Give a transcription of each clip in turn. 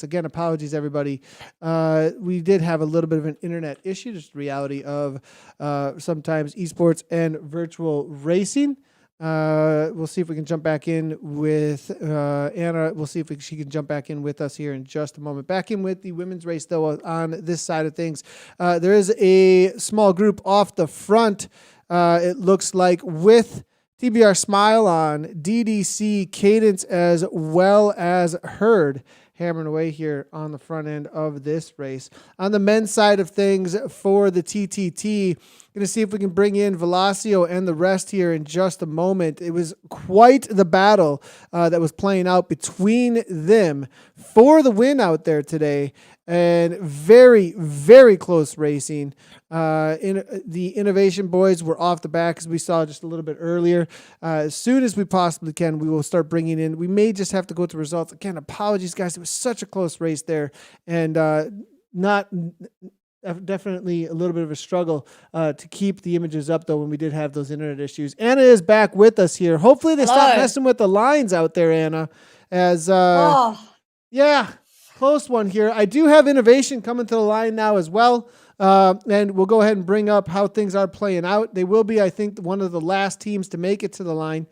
Again, apologies, everybody. We did have a little bit of an internet issue, just the reality of sometimes esports and virtual racing. We'll see if we can jump back in with Anna. We'll see if she can jump back in with us here in just a moment. Back in with the women's race, though, on this side of things. There is a small group off the front, it looks like, with TBR Smile on, DDC, Cadence, as well as Herd, hammering away here on the front end of this race. On the men's side of things for the TTT, going to see if we can bring in Velocio and the rest here in just a moment. It was quite the battle that was playing out between them for the win out there today, and very, very close racing. The Innovation boys were off the back, as we saw just a little bit earlier. As soon as we possibly can, we will start bringing in. We may just have to go to results. Again, apologies, guys. It was such a close race there, and definitely a little bit of a struggle to keep the images up, though, when we did have those internet issues. Anna is back with us here. Hopefully they stop messing with the lines out there, Anna. As yeah, close one here. I do have Innovation coming to the line now as well. And we'll go ahead and bring up how things are playing out. They will be, I think, one of the last teams to make it to the line.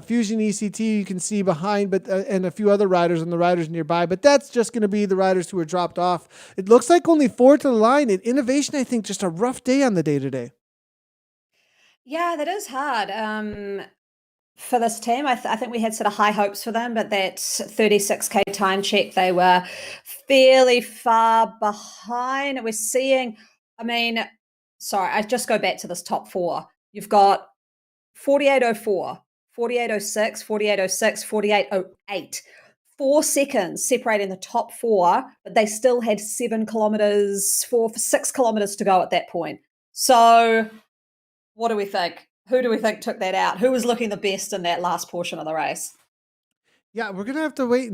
Fusion ECT you can see behind, but and a few other riders and the riders nearby. But that's just going to be the riders who are dropped off. It looks like only 4 to the line. And Innovation, I think, just a rough day on the day today. Yeah, that is hard. For this team, I think we had sort of high hopes for them, but that 36K time check, they were fairly far behind. We're seeing, I just go back to this top 4. You've got 48.04, 48.06, 48.06, 48.08. 4 seconds separating the top 4, but they still had 6 kilometers to go at that point. So what do we think? Who do we think took that out? Who was looking the best in that last portion of the race? Yeah, we're gonna have to wait.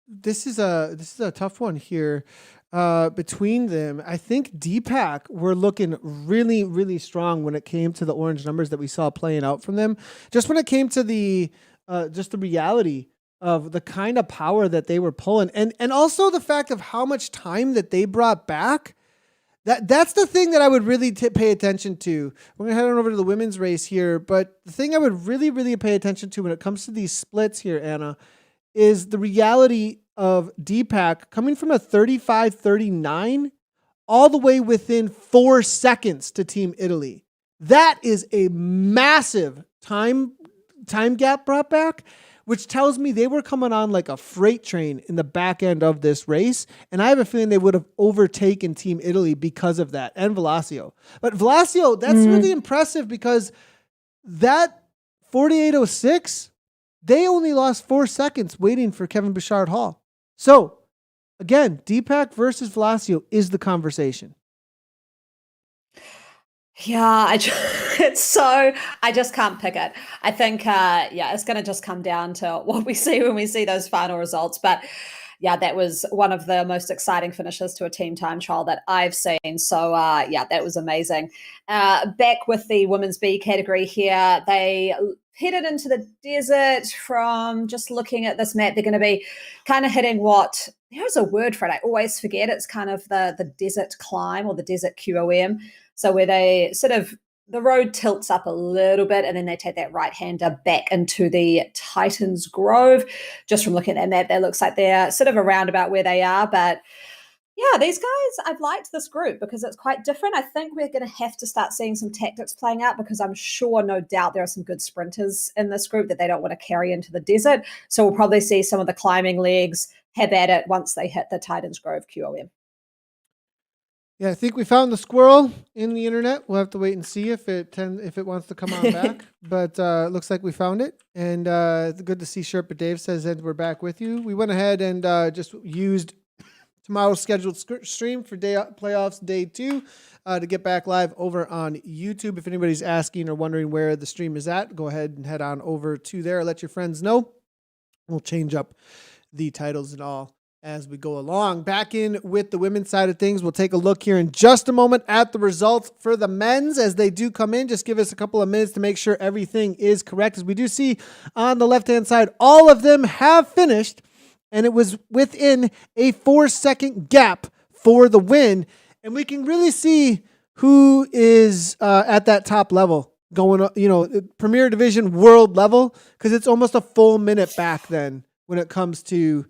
This is a tough one here between them. I think Deepak were looking really, really strong when it came to the orange numbers that we saw playing out from them. Just when it came to the reality of the kind of power that they were pulling, and also the fact of how much time that they brought back. That's the thing that I would really pay attention to. We're going to head on over to the women's race here, but the thing I would really, really pay attention to when it comes to these splits here, Anna, is the reality of Deepak coming from a 35-39 all the way within 4 seconds to Team Italy. That is a massive time gap brought back, which tells me they were coming on like a freight train in the back end of this race. And I have a feeling they would have overtaken Team Italy because of that, and Velocio. But Velocio, that's really impressive, because that 48.06, they only lost 4 seconds waiting for Kevin Bouchard Hall. So, again, Deepak versus Velocio is the conversation. Yeah, I just can't pick it. I think, it's going to just come down to what we see when we see those final results. But yeah, that was one of the most exciting finishes to a team time trial that I've seen. So that was amazing. Back with the women's B category here, they headed into the desert. From just looking at this map, they're going to be kind of hitting there's a word for it, I always forget. It's kind of the desert climb, or the desert QOM. So where they the road tilts up a little bit, and then they take that right-hander back into the Titans Grove. Just from looking at that map, that looks like they're sort of around about where they are. But yeah, these guys, I've liked this group because it's quite different. I think we're going to have to start seeing some tactics playing out, because I'm sure, no doubt, there are some good sprinters in this group that they don't want to carry into the desert. So we'll probably see some of the climbing legs have at it once they hit the Titans Grove QOM. Yeah, I think we found the squirrel in the internet. We'll have to wait and see if it wants to come on back. But looks like we found it. And good to see Sherpa Dave says that we're back with you. We went ahead and just used tomorrow's scheduled stream for playoffs day 2 to get back live over on YouTube. If anybody's asking or wondering where the stream is at, go ahead and head on over to there. Let your friends know. We'll change up the titles and all as we go along. Back in with the women's side of things. We'll take a look here in just a moment at the results for the men's as they do come in. Just give us a couple of minutes to make sure everything is correct. As we do see on the left-hand side, all of them have finished and it was within a 4-second gap for the win. And we can really see who is at that top level going, Premier Division world level, because it's almost a full minute back then when it comes to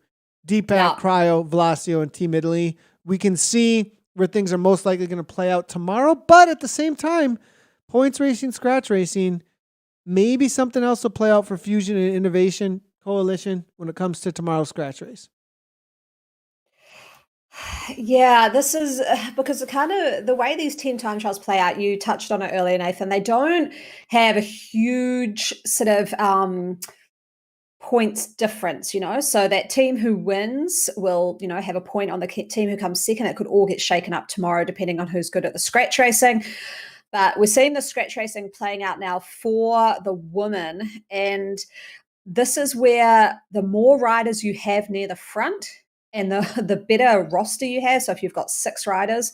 Deepak, Yeah. Cryo, Velocio, and Team Italy. We can see where things are most likely going to play out tomorrow, but at the same time, points racing, scratch racing, maybe something else will play out for Fusion and Innovation Coalition when it comes to tomorrow's scratch race. Yeah, this is because the way these 10 time trials play out, you touched on it earlier, Nathan, they don't have a huge sort of points difference, so that team who wins will, have a point on the team who comes second. It could all get shaken up tomorrow depending on who's good at the scratch racing. But we're seeing the scratch racing playing out now for the women, and this is where the more riders you have near the front and the better roster you have. So if you've got 6 riders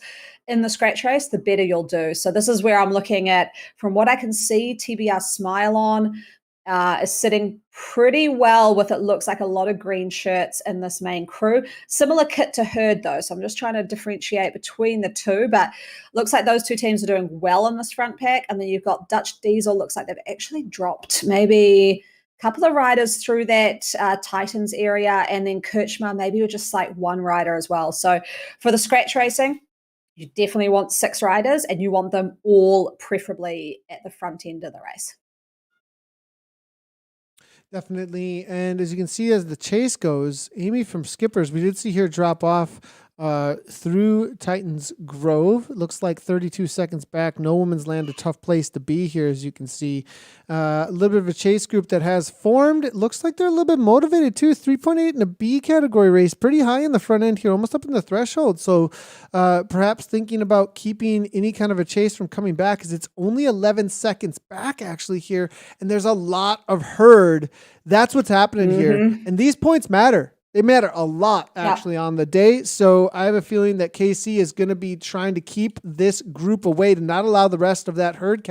in the scratch race, the better you'll do. So this is where I'm looking at, from what I can see, TBR Smile On is sitting pretty well with, it looks like, a lot of green shirts in this main crew. Similar kit to Herd, though, so I'm just trying to differentiate between the two, but looks like those two teams are doing well in this front pack. And then you've got Dutch Diesel, looks like they've actually dropped maybe a couple of riders through that Titans area, and then Kirchma maybe with just like one rider as well. So for the scratch racing, you definitely want 6 riders, and you want them all preferably at the front end of the race. Definitely. And as you can see, as the chase goes, Amy from Skippers, we did see her drop off through Titans Grove. It looks like 32 seconds back. No Woman's Land, a tough place to be here, as you can see. A little bit of a chase group that has formed. It looks like they're a little bit motivated too. 3.8 in a B category race, pretty high in the front end here, almost up in the threshold. So perhaps thinking about keeping any kind of a chase from coming back, because it's only 11 seconds back actually here, and there's a lot of herd. That's what's happening here. And these points matter. They matter a lot, actually, on the day. So I have a feeling that KC is going to be trying to keep this group away to not allow the rest of that herd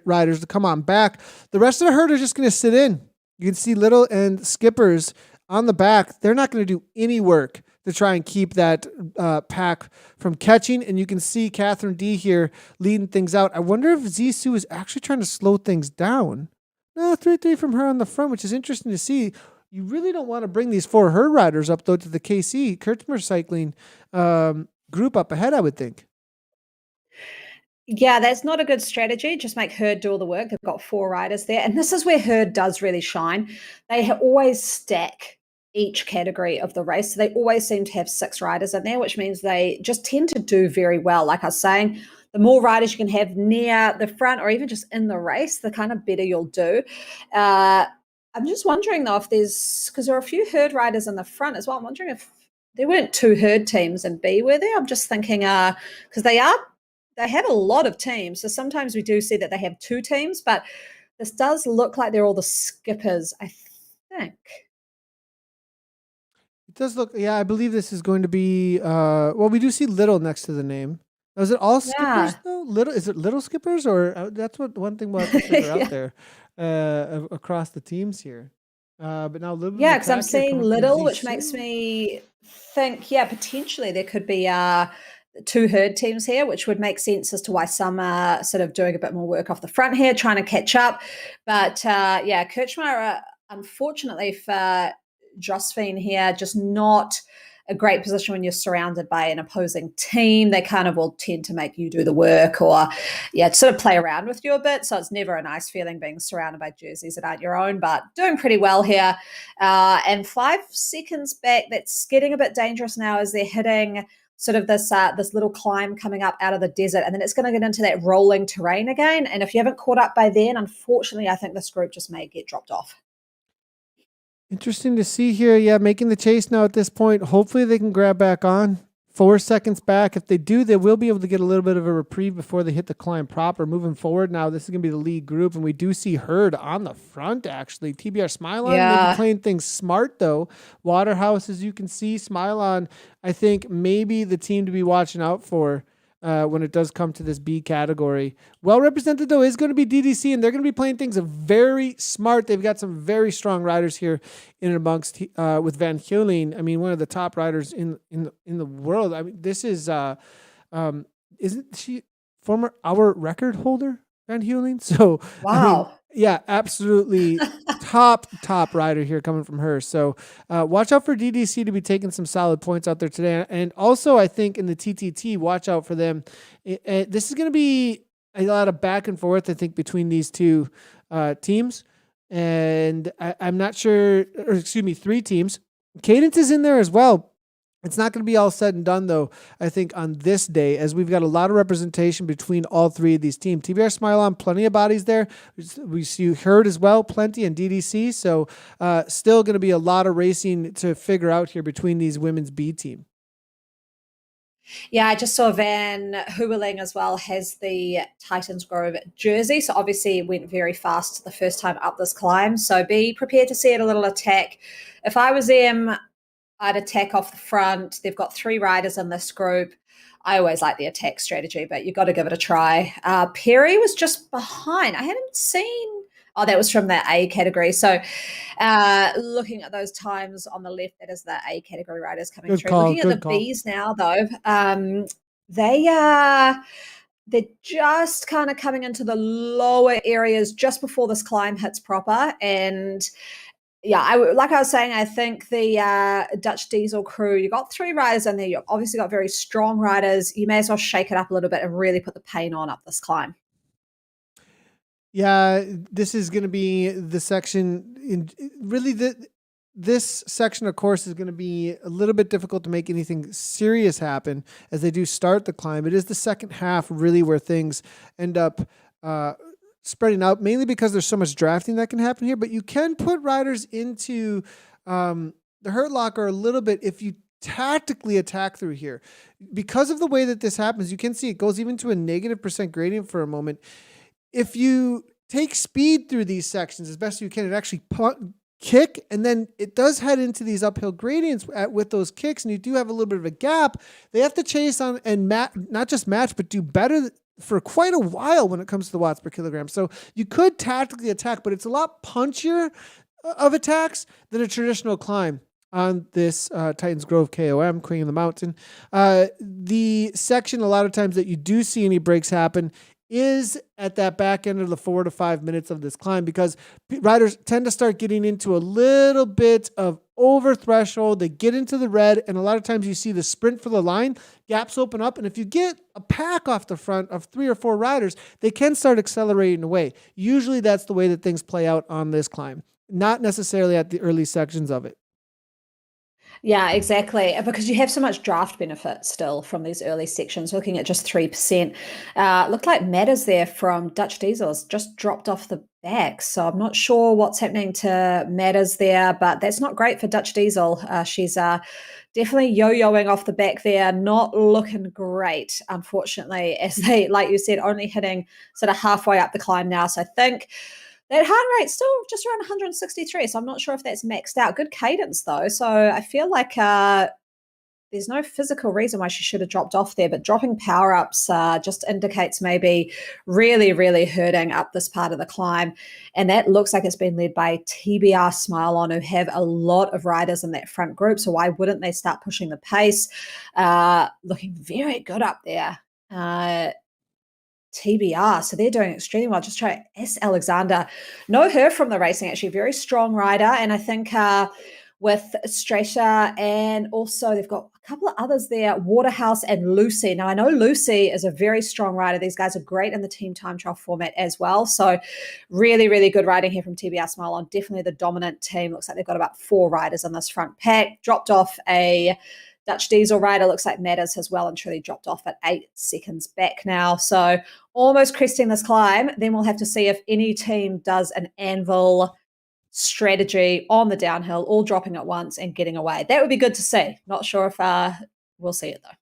riders to come on back. The rest of the herd are just going to sit in. You can see Little and Skippers on the back. They're not going to do any work to try and keep that pack from catching. And you can see Catherine D here leading things out. I wonder if Zissou is actually trying to slow things down. 3-3 from her on the front, which is interesting to see. You really don't want to bring these 4 herd riders up, though, to the KC Kurtzmer Cycling group up ahead, I would think. Yeah, that's not a good strategy. Just make Herd do all the work. They've got 4 riders there. And this is where Herd does really shine. They always stack each category of the race. So they always seem to have 6 riders in there, which means they just tend to do very well. Like I was saying, the more riders you can have near the front or even just in the race, the kind of better you'll do. I'm just wondering, though, if because there are a few herd riders in the front as well. I'm wondering if there weren't 2 herd teams in B, were there? I'm just thinking, because they have a lot of teams. So sometimes we do see that they have 2 teams, but this does look like they're all the skippers, I think. It does look, yeah, I believe this is going to be, we do see Little next to the name. Is it all Skippers, though? Is it Little Skippers? Or that's one thing we'll have to figure out there across the teams here. But now a little bit. Yeah, because I'm seeing Little, which makes me think, potentially there could be 2 herd teams here, which would make sense as to why some are sort of doing a bit more work off the front here, trying to catch up. But Kirchmar, unfortunately for Josephine here, just not a great position when you're surrounded by an opposing team. They kind of will tend to make you do the work or, sort of play around with you a bit. So it's never a nice feeling being surrounded by jerseys that aren't your own, but doing pretty well here. And 5 seconds back, that's getting a bit dangerous now as they're hitting sort of this little climb coming up out of the desert. And then it's going to get into that rolling terrain again. And if you haven't caught up by then, unfortunately, I think this group just may get dropped off. Interesting to see here. Yeah, making the chase now at this point. Hopefully they can grab back on. 4 seconds back. If they do, they will be able to get a little bit of a reprieve before they hit the climb proper. Moving forward now, this is going to be the lead group, and we do see Herd on the front, actually. TBR Smile On maybe playing things smart, though. Waterhouse, as you can see, Smile On, I think maybe the team to be watching out for when it does come to this B category. Well represented, though, is going to be DDC, and they're going to be playing things very smart. They've got some very strong riders here in and amongst with Van Heuling. I mean, one of the top riders in the world. I mean, this is isn't she former hour record holder, Van Heuling? So I mean, Wow. yeah, absolutely top rider here coming from her. So watch out for DDC to be taking some solid points out there today. And also, I think in the TTT, watch out for them. This is going to be a lot of back and forth, I think, between these two teams. And I'm not sure, or excuse me, 3 teams. Cadence is in there as well. It's not going to be all said and done, though, I think, on this day, as we've got a lot of representation between all 3 of these teams. TBR Smile on, plenty of bodies there. We see Herd as well, plenty, and DDC. So still going to be a lot of racing to figure out here between these women's B team. Yeah, I just saw Van Heuweling as well has the Titans Grove jersey. So obviously it went very fast the first time up this climb. So be prepared to see it a little attack. If I was them, I'd attack off the front. They've got 3 riders in this group. I always like the attack strategy, but you've got to give it a try. Perry was just behind. I hadn't seen. Oh, that was from the A category. So looking at those times on the left, that is the A category riders coming Good through. call, Looking at good the call. Bs now, though, they're just kind of coming into the lower areas just before this climb hits proper. And yeah, like I was saying, I think the Dutch Diesel crew, you got 3 riders in there. You've obviously got very strong riders. You may as well shake it up a little bit and really put the pain on up this climb. Yeah, this is going to be the section this section of course is going to be a little bit difficult to make anything serious happen as they do start the climb. It is the second half really where things end up spreading out, mainly because there's so much drafting that can happen here, but you can put riders into the hurt locker a little bit if you tactically attack through here. Because of the way that this happens, you can see it goes even to a negative % gradient for a moment. If you take speed through these sections as best you can, it actually kick, and then it does head into these uphill gradients with those kicks, and you do have a little bit of a gap. They have to chase on and not just match, but do better for quite a while when it comes to the watts per kilogram. So you could tactically attack, but it's a lot punchier of attacks than a traditional climb on this Titans Grove KOM, Queen of the Mountain. The section, a lot of times that you do see any breaks happen, is at that back end of the 4 to 5 minutes of this climb, because riders tend to start getting into a little bit of over threshold. They get into the red, and a lot of times you see the sprint for the line, gaps open up, and if you get a pack off the front of 3 or 4 riders, they can start accelerating away. Usually that's the way that things play out on this climb, not necessarily at the early sections of it. Yeah, exactly. Because you have so much draft benefit still from these early sections, looking at just 3%. Looked like Matters there from Dutch Diesel has just dropped off the back. So I'm not sure what's happening to Matters there, but that's not great for Dutch Diesel. She's definitely yo-yoing off the back there, not looking great, unfortunately, as they, like you said, only hitting sort of halfway up the climb now. So I think that heart rate's still just around 163, so I'm not sure if that's maxed out. Good cadence, though, so I feel like there's no physical reason why she should have dropped off there, but dropping power-ups just indicates maybe really, really hurting up this part of the climb, and that looks like it's been led by TBR Smile On, who have a lot of riders in that front group, so why wouldn't they start pushing the pace? Looking very good up there. TBR. So they're doing extremely well. Just try S. Alexander. Know her from the racing, actually. Very strong rider. And I think with Stracia, and also they've got a couple of others there, Waterhouse and Lucy. Now, I know Lucy is a very strong rider. These guys are great in the team time trial format as well. So really, really good riding here from TBR Smile On. Definitely the dominant team. Looks like they've got about 4 riders in this front pack. Dropped off a Dutch Diesel rider. Looks like Matters has well and truly dropped off at 8 seconds back now. So almost cresting this climb. Then we'll have to see if any team does an anvil strategy on the downhill, all dropping at once and getting away. That would be good to see. Not sure if we'll see it, though.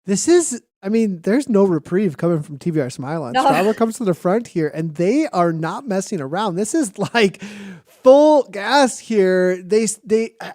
This is, I mean, there's no reprieve coming from TBR Smile On. No. Strava comes to the front here, and they are not messing around. This is like full gas here.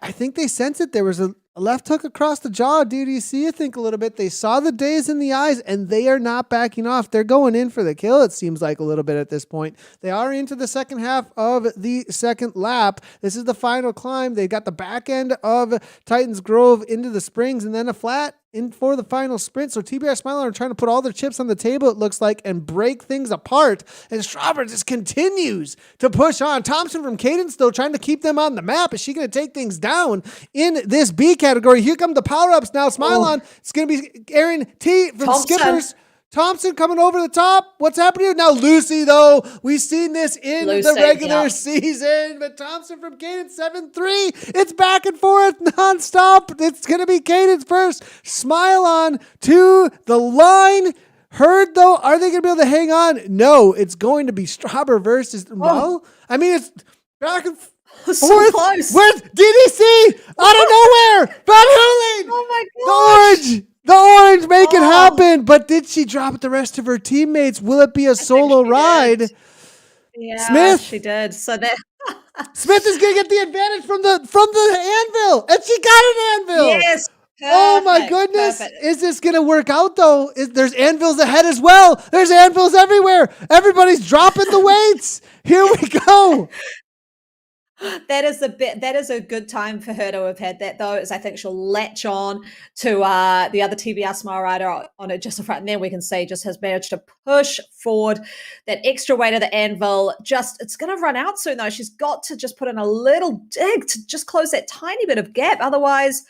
I think they sensed it. There was A left hook across the jaw, dude. You see, you think a little bit. They saw the days in the eyes, and they are not backing off. They're going in for the kill, it seems like, a little bit at this point. They are into the second half of the second lap. This is the final climb. They got the back end of Titans Grove into the springs, and then a flat in for the final sprint. So TBR Smilon are trying to put all their chips on the table, it looks like, and break things apart. And Strauber just continues to push on. Thompson from Cadence still trying to keep them on the map. Is she going to take things down in this B category? Here come the power-ups now. Smilon, it's going to be Aaron T from Thompson. Skippers. Thompson coming over the top. What's happening here? Now Lucy, though. We've seen this in the regular season. But Thompson from Cadence 7-3. It's back and forth nonstop. It's going to be Cadence first. Smilon to the line. Herd, though, are they going to be able to hang on? No, it's going to be Strauber versus... Well, I mean, it's back and forth. So close. Where's DDC? Out of nowhere. Van Hooling. Oh, my gosh. The orange make it happen, but did she drop the rest of her teammates? Will it be a solo ride? Yeah, Smith, she did. So that Smith is gonna get the advantage from the anvil, and she got an anvil. yes. Oh my goodness! Is this gonna work out though? There's anvils ahead as well. There's anvils everywhere. Everybody's dropping the weights. Here we go. That is a good time for her to have had that, though, is I think she'll latch on to the other TBR Smile rider on it just in front, and then we can see just has managed to push forward that extra weight of the anvil. It's going to run out soon, though. She's got to just put in a little dig to just close that tiny bit of gap. Otherwise,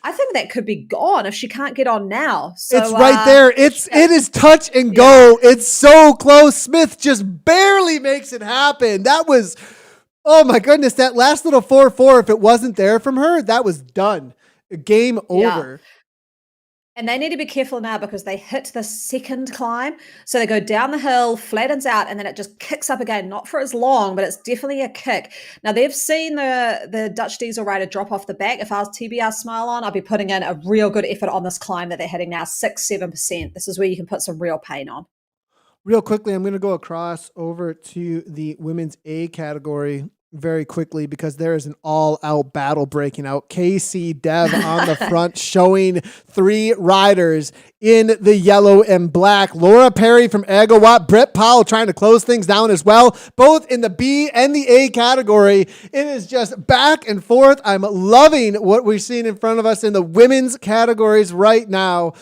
I think that could be gone if she can't get on now. So, it's right there. It is touch and go. It's so close. Smith just barely makes it happen. That was... Oh my goodness, that last little 4-4, if it wasn't there from her, that was done. Game over. And they need to be careful now because they hit the second climb. So they go down the hill, flattens out, and then it just kicks up again. Not for as long, but it's definitely a kick. Now, they've seen the Dutch diesel rider drop off the back. If I was TBR Smilon, I'd be putting in a real good effort on this climb that they're hitting now, 6-7%. This is where you can put some real pain on. Real quickly, I'm going to go across over to the women's A category very quickly because there is an all-out battle breaking out. KC Dev on the front showing 3 riders in the yellow and black. Laura Perry from Agawatt, Britt Powell trying to close things down as well, both in the B and the A category. It is just back and forth. I'm loving what we're seeing in front of us in the women's categories right now.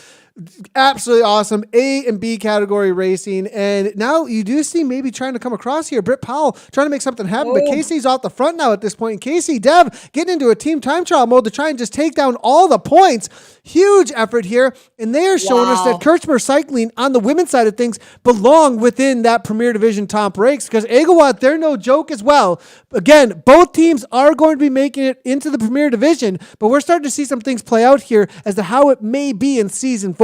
Absolutely awesome. A and B category racing. And now you do see maybe trying to come across here. Britt Powell trying to make something happen, but Casey's off the front now at this point. Casey Dev getting into a team time trial mode to try and just take down all the points. Huge effort here. And they are showing us that Kirchmer Cycling on the women's side of things belong within that Premier Division top ranks because Agawatt, they're no joke as well. Again, both teams are going to be making it into the Premier Division, but we're starting to see some things play out here as to how it may be in season 4.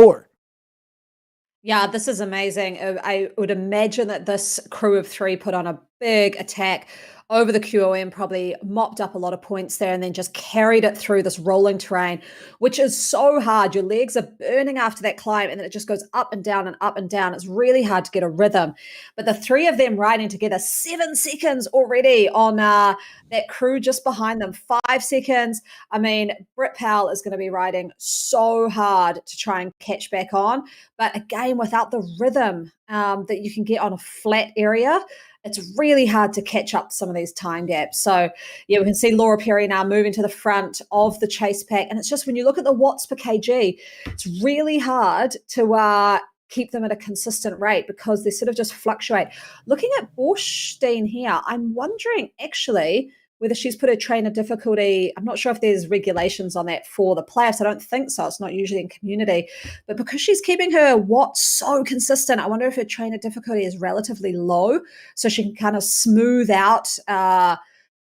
Yeah, this is amazing. I would imagine that this crew of 3 put on a big attack over the QOM, probably mopped up a lot of points there and then just carried it through this rolling terrain, which is so hard. Your legs are burning after that climb and then it just goes up and down and up and down. It's really hard to get a rhythm. But the 3 of them riding together, 7 seconds already on that crew just behind them, 5 seconds. I mean, Britt Powell is going to be riding so hard to try and catch back on. But again, without the rhythm that you can get on a flat area, it's really hard to catch up some of these time gaps. So, yeah, we can see Laura Perry now moving to the front of the chase pack. And it's just when you look at the watts per kg, it's really hard to keep them at a consistent rate because they sort of just fluctuate. Looking at Borstein here, I'm wondering actually whether she's put a trainer difficulty. I'm not sure if there's regulations on that for the playoffs. I don't think so. It's not usually in community. But because she's keeping her watts so consistent, I wonder if her trainer difficulty is relatively low so she can kind of smooth out the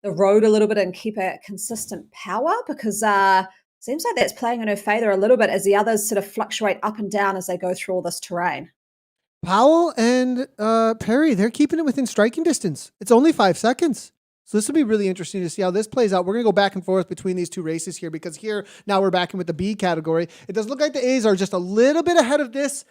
road a little bit and keep a consistent power because seems like that's playing in her favor a little bit as the others sort of fluctuate up and down as they go through all this terrain. Powell and Perry, they're keeping it within striking distance. It's only 5 seconds. So this will be really interesting to see how this plays out. We're going to go back and forth between these two races here, because here now we're back in with the B category. It does look like the A's are just a little bit ahead of this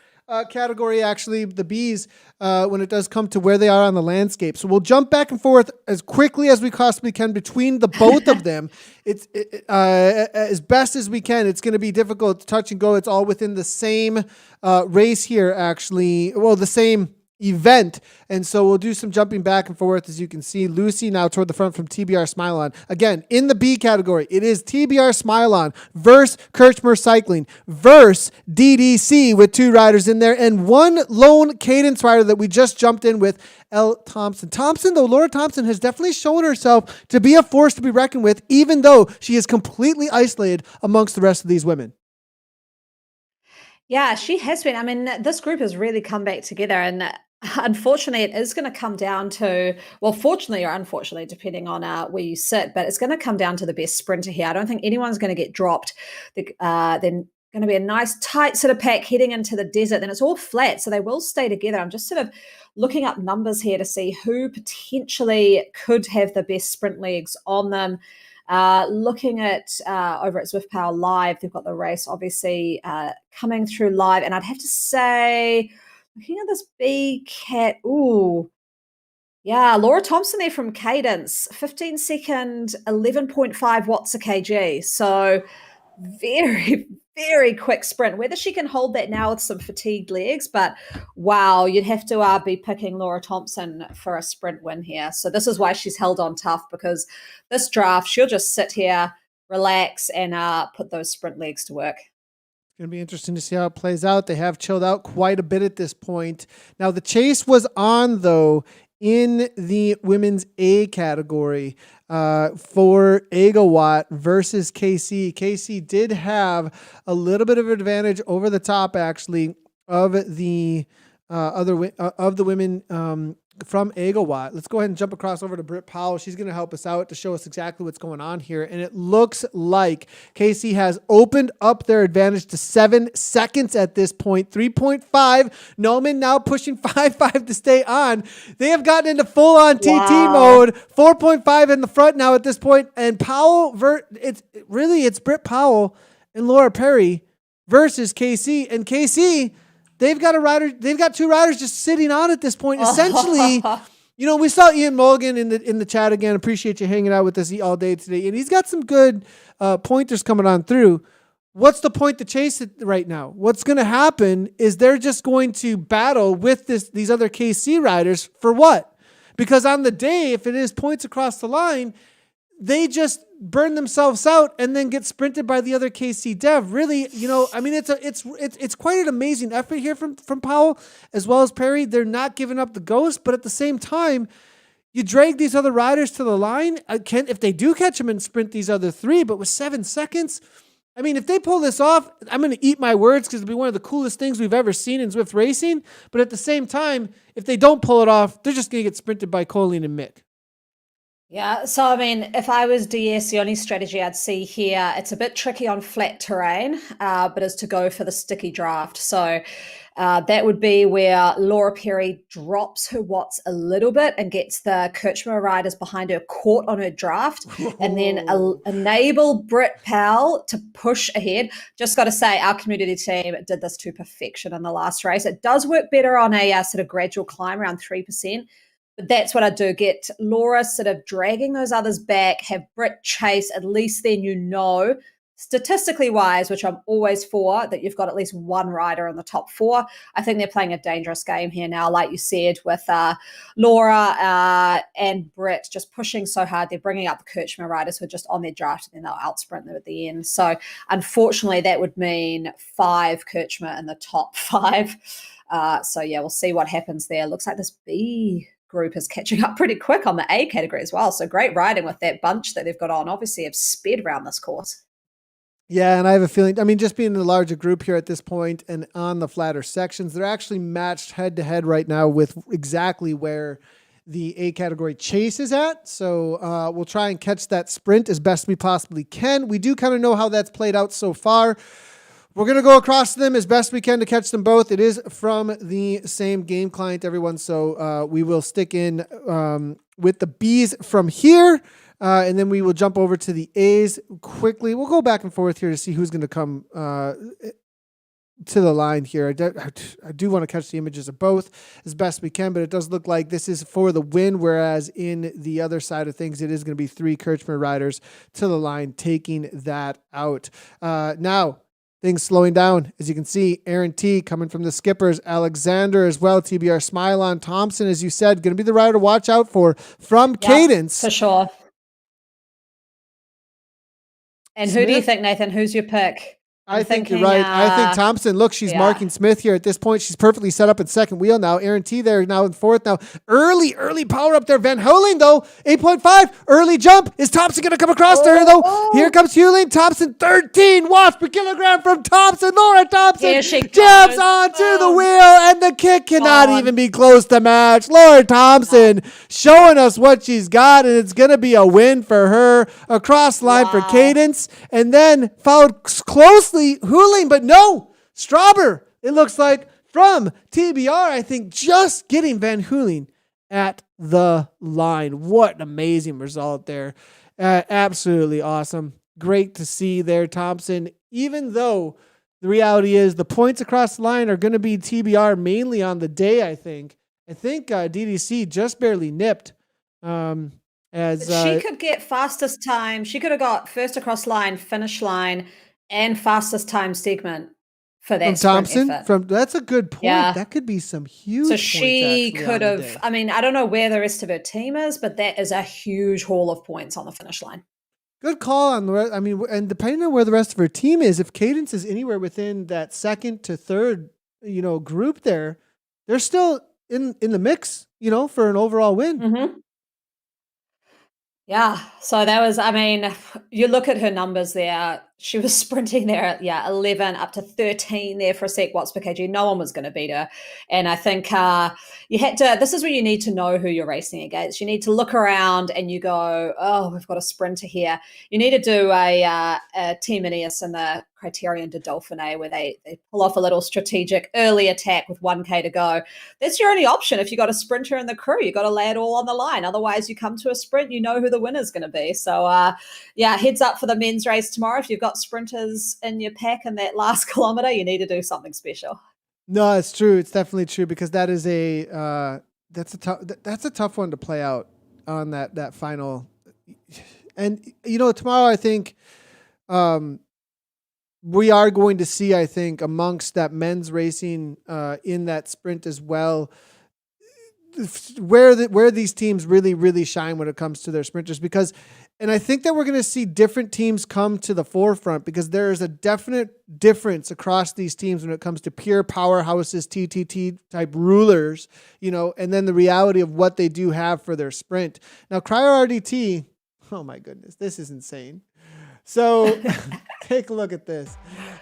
category, actually, the B's, when it does come to where they are on the landscape. So we'll jump back and forth as quickly as we possibly can between the both of them. It's as best as we can. It's going to be difficult to touch and go. It's all within the same race here, actually. Well, the same event. And so we'll do some jumping back and forth. As you can see, Lucy now toward the front from TBR Smile On. Again, in the B category, it is TBR Smile On versus Kirchmer Cycling versus DDC with 2 riders in there and 1 lone cadence rider that we just jumped in with, L. Thompson. Thompson, though, Laura Thompson has definitely shown herself to be a force to be reckoned with, even though she is completely isolated amongst the rest of these women. Yeah, she has been. I mean, this group has really come back together, and unfortunately, it is going to come down to, well, fortunately or unfortunately, depending on where you sit, but it's going to come down to the best sprinter here. I don't think anyone's going to get dropped. Then going to be a nice tight sort of pack heading into the desert. Then it's all flat, so they will stay together. I'm just sort of looking up numbers here to see who potentially could have the best sprint legs on them. Looking at over at Zwift Power Live, they've got the race obviously coming through live, and I'd have to say, looking at this B cat, ooh, yeah, Laura Thompson there from Cadence, 15 second, 11.5 watts a kg. So very, very quick sprint. Whether she can hold that now with some fatigued legs, but wow, you'd have to be picking Laura Thompson for a sprint win here. So this is why she's held on tough, because this draft, she'll just sit here, relax, and put those sprint legs to work. It's going to be interesting to see how it plays out. They have chilled out quite a bit at this point. Now, the chase was on, though, in the women's A category for Agawatt versus KC. KC did have a little bit of advantage over the top, actually, of the women from Agawatt. Let's go ahead and jump across over to Britt Powell. She's going to help us out to show us exactly what's going on here. And it looks like KC has opened up their advantage to 7 seconds at this point. 3.5. Noman now pushing 5.5 to stay on. They have gotten into full-on TT mode. 4.5 in the front now at this point. And Powell, it's Britt Powell and Laura Perry versus KC. And KC, they've got 2 riders just sitting on at this point. Essentially, we saw Ian Mulligan in the chat again. Appreciate you hanging out with us all day today. And he's got some good pointers coming on through. What's the point to chase it right now? What's going to happen is they're just going to battle with these other KC riders for what? Because on the day, if it is points across the line, they just burn themselves out and then get sprinted by the other KC dev. Really, I mean, it's quite an amazing effort here from Powell as well as Perry. They're not giving up the ghost, but at the same time, you drag these other riders to the line. If they do catch them and sprint these other 3, but with 7 seconds, I mean, if they pull this off, I'm going to eat my words because it'll be one of the coolest things we've ever seen in Zwift racing. But at the same time, if they don't pull it off, they're just going to get sprinted by Colleen and Mick. Yeah, so I mean, if I was DS, the only strategy I'd see here, it's a bit tricky on flat terrain, but is to go for the sticky draft. So that would be where Laura Perry drops her watts a little bit and gets the Kirchmer riders behind her caught on her draft, and then enable Britt Powell to push ahead. Just got to say, our community team did this to perfection in the last race. It does work better on a sort of gradual climb around 3%. But that's what I do. Get Laura sort of dragging those others back, have Britt chase, at least then statistically wise, which I'm always for, that you've got at least 1 rider in the top 4. I think they're playing a dangerous game here now, like you said, with Laura and Britt just pushing so hard. They're bringing up the Kirchmer riders who are just on their draft, and then they'll outsprint them at the end. So unfortunately, that would mean 5 Kirchmer in the top 5. So yeah, we'll see what happens there. Looks like this B group is catching up pretty quick on the A category as well. So great riding with that bunch that they've got on. Obviously have sped around this course. Yeah, and I have a feeling, I mean, just being in a larger group here at this point and on the flatter sections, they're actually matched head to head right now with exactly where the A category chase is at. So we'll try and catch that sprint as best we possibly can. We do kind of know how that's played out so far. We're going to go across them as best we can to catch them both. It is from the same game client, everyone. So we will stick in with the Bs from here. And then we will jump over to the A's quickly. We'll go back and forth here to see who's going to come to the line here. I do want to catch the images of both as best we can, but it does look like this is for the win, whereas in the other side of things, it is going to be 3 Kirchner riders to the line taking that out. Now, things slowing down. As you can see, Aaron T coming from the skippers, Alexander as well, TBR Smile on Thompson, as you said, going to be the rider to watch out for from Cadence. For sure. And Smith? who do you think, Nathan? Who's your pick? I think you're right. I think Thompson, look, she's marking Smith here at this point. She's perfectly set up in second wheel now. Aaron T there now in fourth. Now, early power up there. Van Heuling, though, 8.5. Early jump. Is Thompson going to come across to her, though? Here comes Heuling. Thompson, 13 watts per kilogram from Thompson. Laura Thompson jabs onto the wheel, and the kick cannot even be close to match. Laura Thompson showing us what she's got, and it's going to be a win for her. Across line for Cadence, and then followed closely Heuling, but no, Strauber, it looks like, from TBR, I think, just getting Van Heuling at the line. What an amazing result there. Absolutely awesome. Great to see there, Thompson, even though the reality is the points across the line are going to be TBR mainly on the day, I think. DDC just barely nipped. As she could get fastest time. She could have got first across line, finish line, and fastest time segment for that from Thompson. Effort. That's a good point. Yeah. That could be some huge. So she could have. I mean, I don't know where the rest of her team is, but that is a huge haul of points on the finish line. Good call on the rest. I mean, and depending on where the rest of her team is, if Cadence is anywhere within that second to third, group there, they're still in the mix, for an overall win. Mm-hmm. Yeah, so that was, I mean, you look at her numbers there. She was sprinting there at 11 up to 13 there for a sec watts per kg. No one was going to beat her. And I think you had to, this is where you need to know who you're racing against. You need to look around and you go, oh, we've got a sprinter here. You need to do a Team Ineos in the Criterion de Dauphiné where they pull off a little strategic early attack with 1K to go. That's your only option. If you got a sprinter in the crew, you got to lay it all on the line. Otherwise, you come to a sprint, you know who the winner's going to be. So, heads up for the men's race tomorrow. If you've got sprinters in your pack in that last kilometer, you need to do something special. No, it's true. It's definitely true because that is that's a tough one to play out on that final. And tomorrow I think we are going to see, I think, amongst that men's racing in that sprint as well, where these teams really, really shine when it comes to their sprinters. And I think that we're going to see different teams come to the forefront because there is a definite difference across these teams when it comes to pure powerhouses, TTT type rulers, and then the reality of what they do have for their sprint. Now, Cryo RDT, oh my goodness, this is insane. So take a look at this.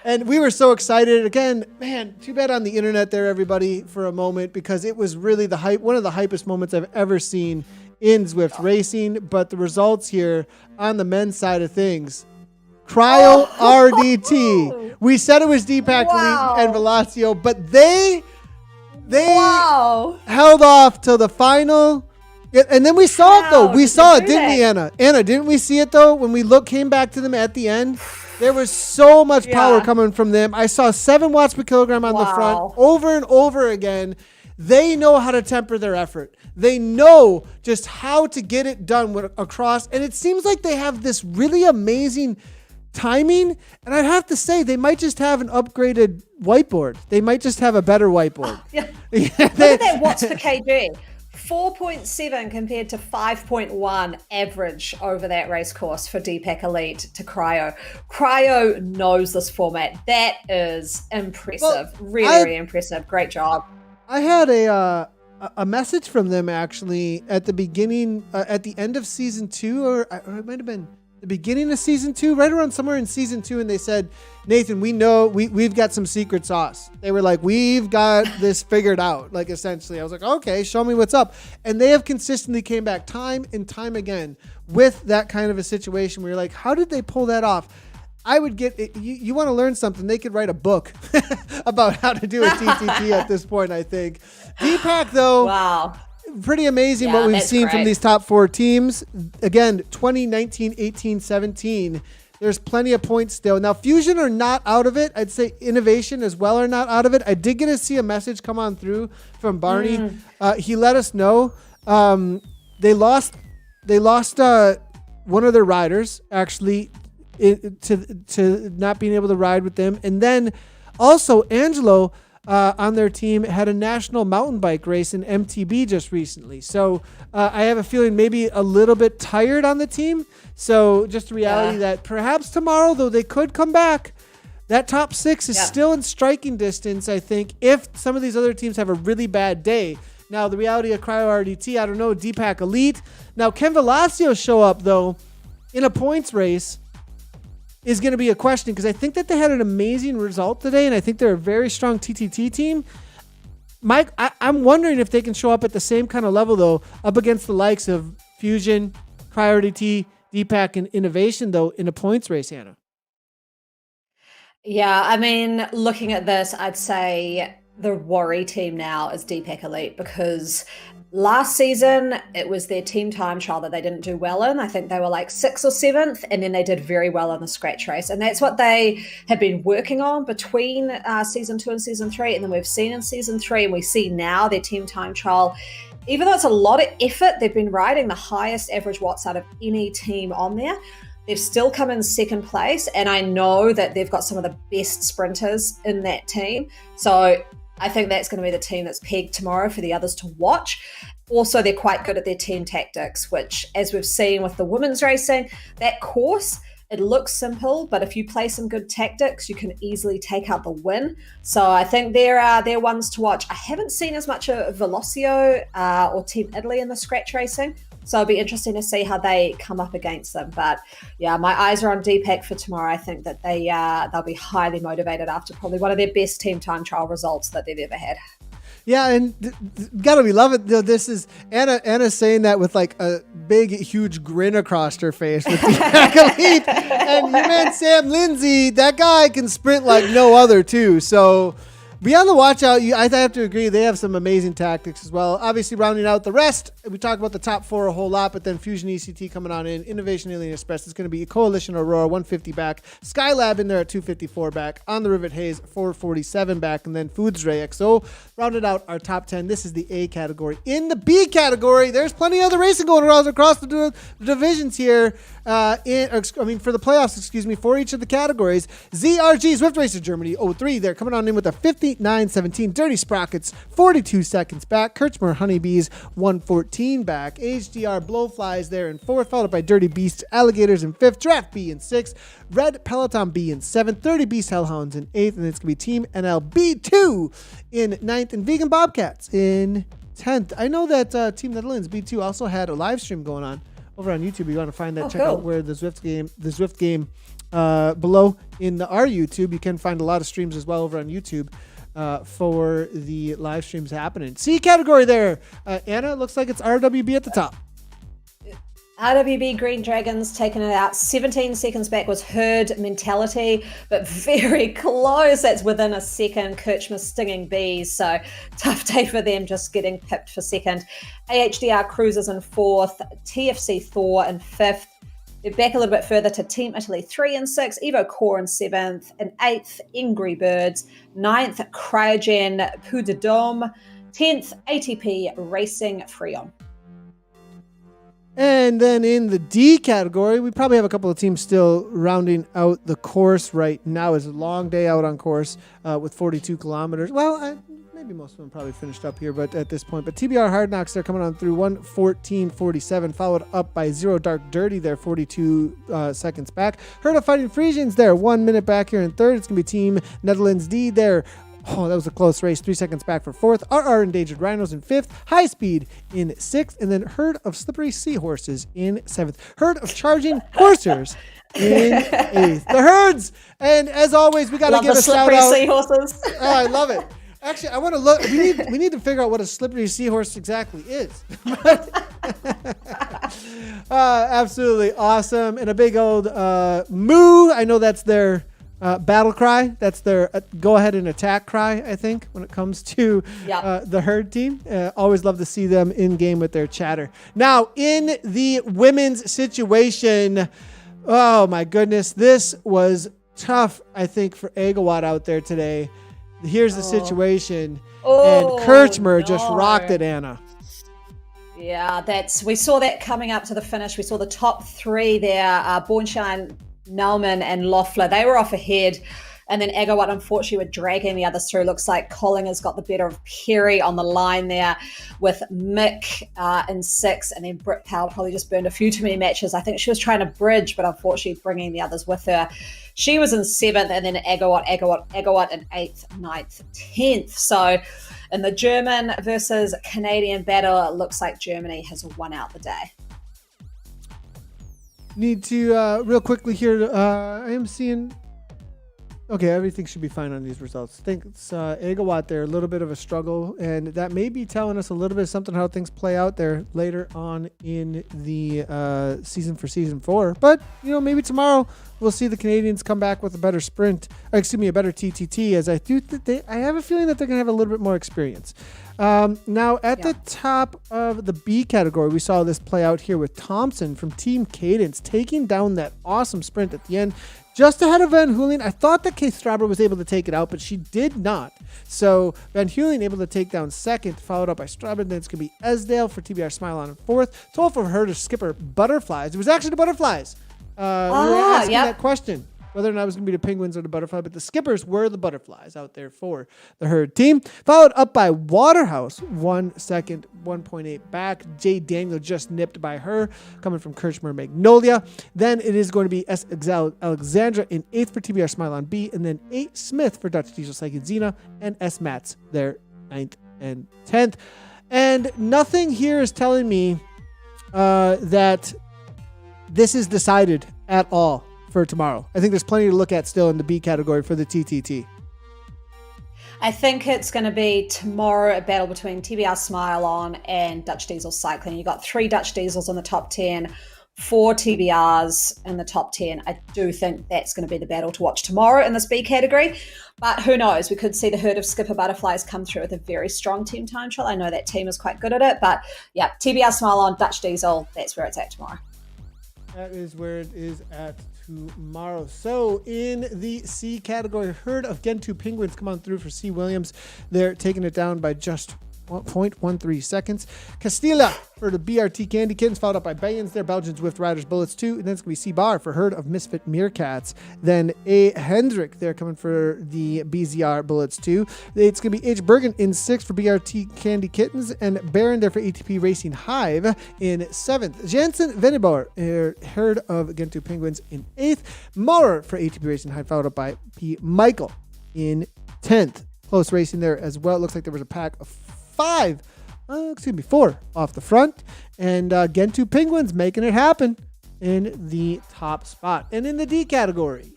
And we were so excited. Again, man, too bad on the internet there, everybody, for a moment, because it was really one of the hypest moments I've ever seen in Zwift racing. But the results here on the men's side of things, Cryo RDT. We said it was Deepak and Velocio, but they held off till the final. And then we saw it, though. We saw it, didn't we, Anna? Anna, didn't we see it, though? When we came back to them at the end, there was so much power coming from them. I saw 7 watts per kilogram on the front over and over again. They know how to temper their effort. They know just how to get it done across. And it seems like they have this really amazing timing. And I'd have to say, they might just have an upgraded whiteboard. They might just have a better whiteboard. Look at that watts per kg. 4.7 compared to 5.1 average over that race course for Deepak Elite to Cryo. Cryo knows this format. That is impressive. Really impressive. Great job. I had a message from them actually at the beginning, at the end of season 2, or it might have been the beginning of season 2, right around somewhere in season 2, and they said, Nathan, we know we've got some secret sauce. They were like, we've got this figured out, like essentially. I was like, okay, show me what's up. And they have consistently came back time and time again with that kind of a situation where you're like, how did they pull that off? I would get it. You want to learn something, they could write a book about how to do a TTT at this point, I think. Deepak, though, pretty amazing what we've seen from these top 4 teams. Again, 20, 19, 18, 17. There's plenty of points still. Now, Fusion are not out of it. I'd say Innovation as well are not out of it. I did get to see a message come on through from Barney. He let us know they lost one of their riders, actually, to not being able to ride with them. And then also Angelo on their team had a national mountain bike race in MTB just recently. So I have a feeling maybe a little bit tired on the team. So just the reality that perhaps tomorrow, though they could come back, that top 6 is still in striking distance, I think, if some of these other teams have a really bad day. Now, the reality of Cryo RDT, I don't know, Deepak Elite. Now, can Velocio show up, though, in a points race is going to be a question, because I think that they had an amazing result today, and I think they're a very strong TTT team. Mike, I'm wondering if they can show up at the same kind of level, though, up against the likes of Fusion, Cryo RDT, Deepak, and Innovation, though, in a points race, Anna. Yeah, I mean, looking at this, I'd say the worry team now is Deepak Elite, because last season it was their team time trial that they didn't do well in. I think they were like 6th or 7th, and then they did very well in the scratch race. And that's what they have been working on between season 2 and season 3. And then we've seen in season 3, and we see now their team time trial, even though it's a lot of effort, they've been riding the highest average watts out of any team on there. They've still come in 2nd place, and I know that they've got some of the best sprinters in that team. So I think that's going to be the team that's pegged tomorrow for the others to watch. Also, they're quite good at their team tactics, which, as we've seen with the women's racing, that course, it looks simple, but if you play some good tactics, you can easily take out the win. So I think they're ones to watch. I haven't seen as much of Velocio or Team Italy in the scratch racing, so it'll be interesting to see how they come up against them. But yeah, my eyes are on Deepak for tomorrow. I think that they'll be highly motivated after probably one of their best team time trial results that they've ever had. Yeah, and gotta be love it. This is Anna's saying that with like a big, huge grin across her face with the Elite. And your man Sam Lindsay, that guy can sprint like no other too. So be on the watch out. I have to agree, they have some amazing tactics as well. Obviously, rounding out the rest, we talked about the top 4 a whole lot, but then Fusion ECT coming on in, Innovation Alien Express is going to be Coalition Aurora 150 back, Skylab in there at 254 back, On the Rivet Haze 447 back, and then Foods Ray XO rounded out our top 10. This is the A category. In the B category, there's plenty of other racing going around across the divisions here. For the playoffs, for each of the categories. ZRG, Zwift Racer Germany 03, they're coming on in with a 59.17. Dirty Sprockets, 42 seconds back. Kirchmer Honeybees, 114 back. HDR Blowflies there in 4th, followed by Dirty Beasts Alligators in 5th. Draft B in 6th. Red Peloton B in 7th. 30 Beast Hellhounds in 8th. And it's going to be Team NL B2 in 9th. And Vegan Bobcats in 10th. I know that Team Netherlands B2 also had a live stream going on over on YouTube. You want to find that, check out where the Zwift game below in our YouTube. You can find a lot of streams as well over on YouTube for the live streams happening. C category there. Anna, it looks like it's RWB at the top. RWB Green Dragons taking it out. 17 seconds back was Herd Mentality, but very close. That's within a second. Kirchmer Stinging Bees, so tough day for them, just getting pipped for second. AHDR Cruisers in 4th. TFC Thor in 5th. They're back a little bit further to Team Italy 3 and 6. Evo Core in 7th. In 8th, Angry Birds. 9th, Cryogen Pou de Dome. 10th, ATP Racing Freon. And then in the D category, we probably have a couple of teams still rounding out the course right now. It's a long day out on course with 42 kilometers. Well, maybe most of them probably finished up here, but at this point. But TBR Hard Knocks, they're coming on through 1:14.47, followed up by Zero Dark Dirty there, 42 seconds back. Herd of Fighting Frisians there, 1 minute back here in 3rd. It's going to be Team Netherlands D there. Oh, that was a close race. 3 seconds back for 4th. RR Endangered Rhinos in 5th. High Speed in 6th. And then Herd of Slippery Seahorses in 7th. Herd of Charging Coursers in 8th. The herds! And as always, we got to give a shout out. Slippery Seahorses. Oh, I love it. Actually, I want to look. We need to figure out what a slippery seahorse exactly is. Absolutely awesome. And a big old moo. I know that's their battle cry. That's their go ahead and attack cry, I think, when it comes to the herd team. Always love to see them in game with their chatter. Now, in the women's situation, oh my goodness, this was tough, I think, for Agawatt out there today. Here's the situation. And Kirchmer just rocked it, Anna. Yeah, we saw that coming up to the finish. We saw the top three there, Bornstein, Naumann and Loeffler. They were off ahead. And then Agawatt, unfortunately, were dragging the others through. Looks like Collinger's got the better of Perry on the line there with Mick in 6. And then Britt Powell probably just burned a few too many matches. I think she was trying to bridge, but unfortunately bringing the others with her. She was in 7th, and then Agawatt in 8th, 9th, 10th. So in the German versus Canadian battle, it looks like Germany has won out the day. Need to, real quickly here, I am seeing... Okay, everything should be fine on these results. I think it's Agawatt there, a little bit of a struggle, and that may be telling us a little bit of something how things play out there later on in the season for season 4. But, maybe tomorrow we'll see the Canadians come back with a better sprint, a better TTT, as I have a feeling that they're going to have a little bit more experience. Now, at the top of the B category, we saw this play out here with Thompson from Team Cadence taking down that awesome sprint at the end. Just ahead of Van Hooling. I thought that Keith Strauber was able to take it out, but she did not. So Van Hooling able to take down 2nd, followed up by Strauber. Then it's going to be Esdale for TBR Smile on in 4th. Told for her to skipper Butterflies. It was actually the Butterflies. We were asking that question, whether or not it was going to be the Penguins or the Butterfly, but the skippers were the Butterflies out there for the herd team. Followed up by Waterhouse, 1 second, 1.8 back. Jay Daniel just nipped by her, coming from Kirchmer Magnolia. Then it is going to be S. Alexandra in 8th for TBR Smile on B, and then 8 Smith for Dutch Diesel Psychic Xena, and S. Mats there, 9th and 10th. And nothing here is telling me that this is decided at all for tomorrow. I think there's plenty to look at still in the B category for the TTT. I think it's going to be tomorrow a battle between TBR Smile On and Dutch Diesel Cycling. You got 3 Dutch Diesels in the top 10, 4 TBRs in the top 10. I do think that's going to be the battle to watch tomorrow in this B category. But who knows? We could see the herd of Skipper Butterflies come through with a very strong team time trial. I know that team is quite good at it. But yeah, TBR Smile On, Dutch Diesel, that's where it's at tomorrow. That is where it is at tomorrow. So in the C category, herd of Gentoo Penguins come on through for C. Williams. They're taking it down by just 0.13 seconds. Castilla for the BRT Candy Kittens, followed up by Bayans there, Belgian Zwift Riders Bullets 2, and then it's going to be C. Bar for herd of Misfit Meerkats. Then A. Hendrick there coming for the BZR Bullets 2. It's going to be H. Bergen in 6th for BRT Candy Kittens, and Baron there for ATP Racing Hive in 7th. Jansen Venibor, herd of Gentoo Penguins in 8th. Maurer for ATP Racing Hive, followed up by P. Michael in 10th. Close racing there as well. It looks like there was a pack of 4 off the front, and Gentoo Penguins making it happen in the top spot. And in the D category,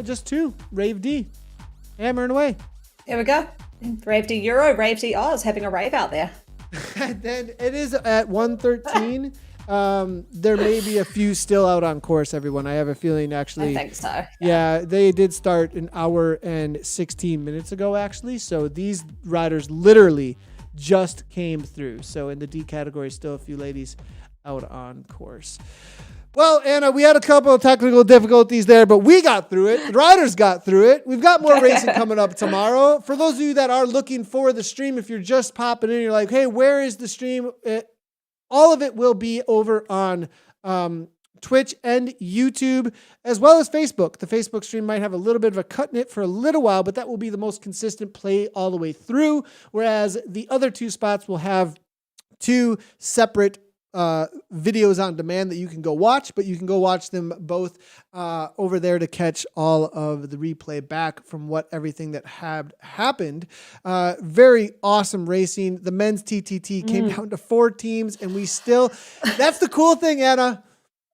just 2, Rave D, hammering away. Here we go. Rave D Euro, Rave D Oz, having a rave out there. And then it is at 113. There may be a few still out on course, everyone. I have a feeling, actually. I think so. Yeah, they did start an hour and 16 minutes ago, actually. So these riders literally just came through. So in the D category, still a few ladies out on course. Well, Anna, we had a couple of technical difficulties there, but we got through it. The riders got through it. We've got more racing coming up tomorrow. For those of you that are looking for the stream, if you're just popping in, you're like, hey, where is the stream? All of it will be over on Twitch and YouTube, as well as Facebook. The Facebook stream might have a little bit of a cut in it for a little while, but that will be the most consistent play all the way through, whereas the other 2 spots will have 2 separate videos on demand that you can go watch, but you can go watch them both over there to catch all of the replay back from everything that had happened. Very awesome racing. The men's TTT came down to 4 teams, and we still, that's the cool thing, Anna.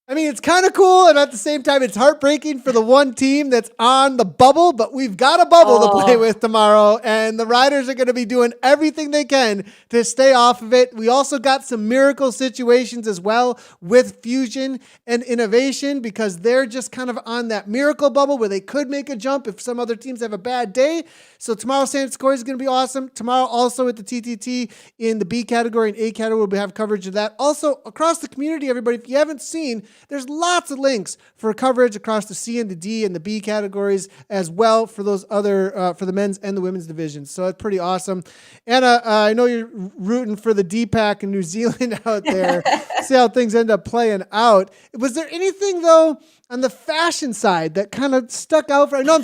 I mean, it's kind of cool, and at the same time, it's heartbreaking for the one team that's on the bubble, but we've got a bubble to play Oh, with tomorrow, and the Riders are going to be doing everything they can to stay off of it. We also got some miracle situations as well with Fusion and Innovation because they're just kind of on that miracle bubble where they could make a jump if some other teams have a bad day. So tomorrow, San Score is going to be awesome. Tomorrow, also at the TTT in the B category and A category, we'll have coverage of that. Also, across the community, everybody, if you haven't seen, there's lots of links for coverage across the C and the D and the B categories as well for those other, for the men's and the women's divisions. So it's pretty awesome. Anna, I know you're rooting for the D-Pack in New Zealand out there. See how things end up playing out. Was there anything, though, on the fashion side that kind of stuck out for? I know I'm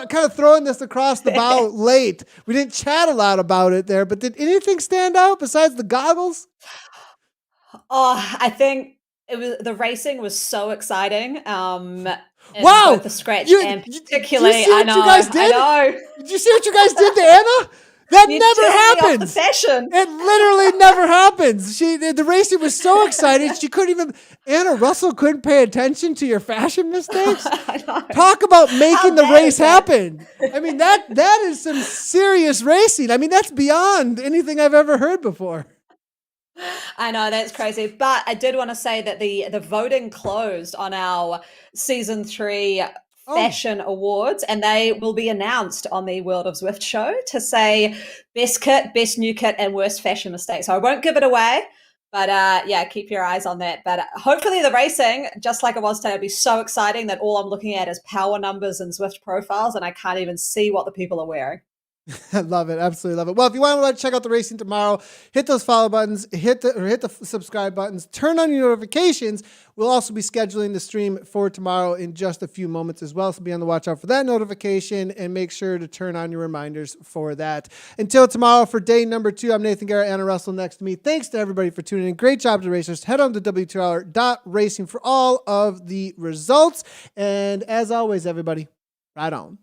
kind of throwing this across the bow late. We didn't chat a lot about it there, but did anything stand out besides the goggles? oh, I think the racing was so exciting, in both Wow! the scratch You, and do you particularly see what you guys I did? know. Did you see what you guys did to Anna? That You never turned me off the happens. fashion. It literally never happens. The racing was so excited she couldn't even. Anna Russell couldn't pay attention to your fashion mistakes. I know. Talk about How making the bad race is that? happen. I mean that is some serious racing. I mean that's beyond anything I've ever heard before. I know that's crazy, but I did want to say that the voting closed on our season 3 Oh, fashion awards, and they will be announced on the World of Zwift show to say best kit, best new kit, and worst fashion mistake. So I won't give it away, but yeah, keep your eyes on that. But hopefully the racing, just like it was today, will be so exciting that all I'm looking at is power numbers and Zwift profiles, and I can't even see what the people are wearing. I love it. Absolutely love it. Well, if you want to check out the racing tomorrow, hit those follow buttons, hit the subscribe buttons, turn on your notifications. We'll also be scheduling the stream for tomorrow in just a few moments as well. So be on the watch out for that notification and make sure to turn on your reminders for that. Until tomorrow for day number 2, I'm Nathan Garrett, Anna Russell next to me. Thanks to everybody for tuning in. Great job to racers. Head on to W2R.racing for all of the results. And as always, everybody, ride on.